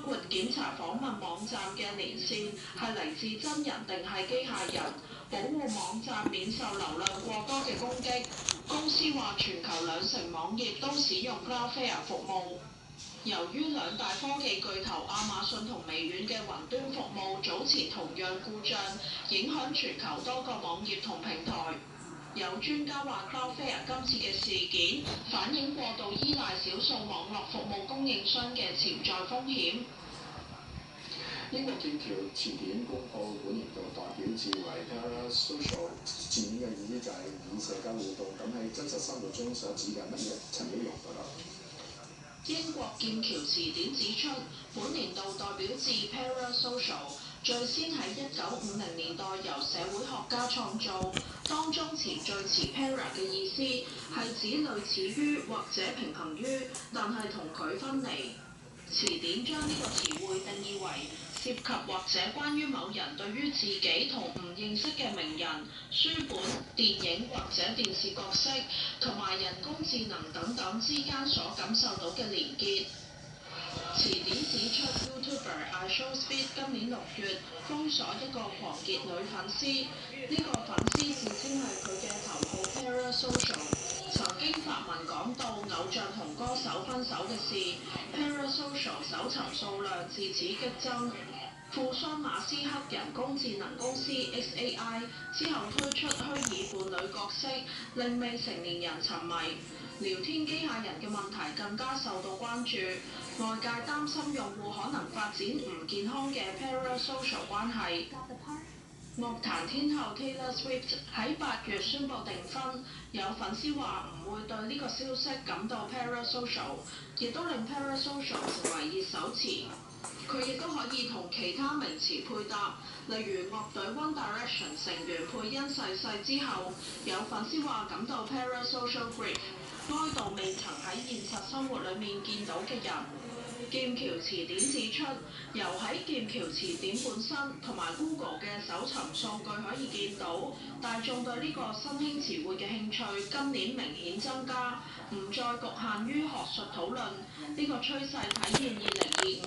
括檢查訪問網站嘅連線係嚟自真人定係機械人，保護網站免受流量過多嘅攻擊。公司話全球20%網頁都使用 Cloudflare 服務。由於兩大科技巨頭亞馬遜同微軟嘅雲端服務早前同樣故障，影響全球多個網頁同平台。有專家話 Cloudflare 今次嘅事件反映過度依賴少數網絡服務供應商嘅潛在風險。英國劍橋詞典公佈本年度代表字為 Parasocial， 字面嘅意思就係以社交互動咁喺真實生活中所指嘅乜嘢？陳曉蓉報道。英國劍橋詞典指出，本年度代表字 Parasocial 最先喺1950年代由社會學家創造，當中詞最詞 para 嘅意思係指類似於或者平衡於，但係同佢分離。詞典將呢個詞彙定義為涉及或者關於某人對於自己同唔認識嘅名人、書本、電影或者電視角色同埋人工智能等等之間所感受到嘅連結。詞典指出 ，YouTuber iShowSpeed 今年6月封鎖一個狂熱女粉絲，呢個粉絲自稱係佢嘅頭號 Parasocial， 曾經發文講到偶像同歌手分手嘅事 ，Parasocial 搜尋數量自此激增。富商馬斯克人工智能公司 XAI 之後推出虛擬伴侶角色，令未成年人沉迷。聊天機械人嘅問題更加受到關注，外界擔心用戶可能發展唔健康嘅 Parasocial 關係。樂壇天后 Taylor Swift 喺8月宣布訂婚，有粉絲話唔會對呢個消息感到 Parasocial， 亦都令 Parasocial 成為熱手詞。佢亦都可以同其他名詞配搭，例如樂隊 One Direction 成員佩恩逝世之後，有粉絲話感到 Parasocial grief， 哀悼未曾喺現實生活裡面見到嘅人。劍橋詞典指出，由喺劍橋詞典本身同埋 Google 嘅搜尋數據可以見到，大眾對呢個新興詞彙嘅興趣今年明顯增加，唔再局限於學術討論。呢個趨勢體現2025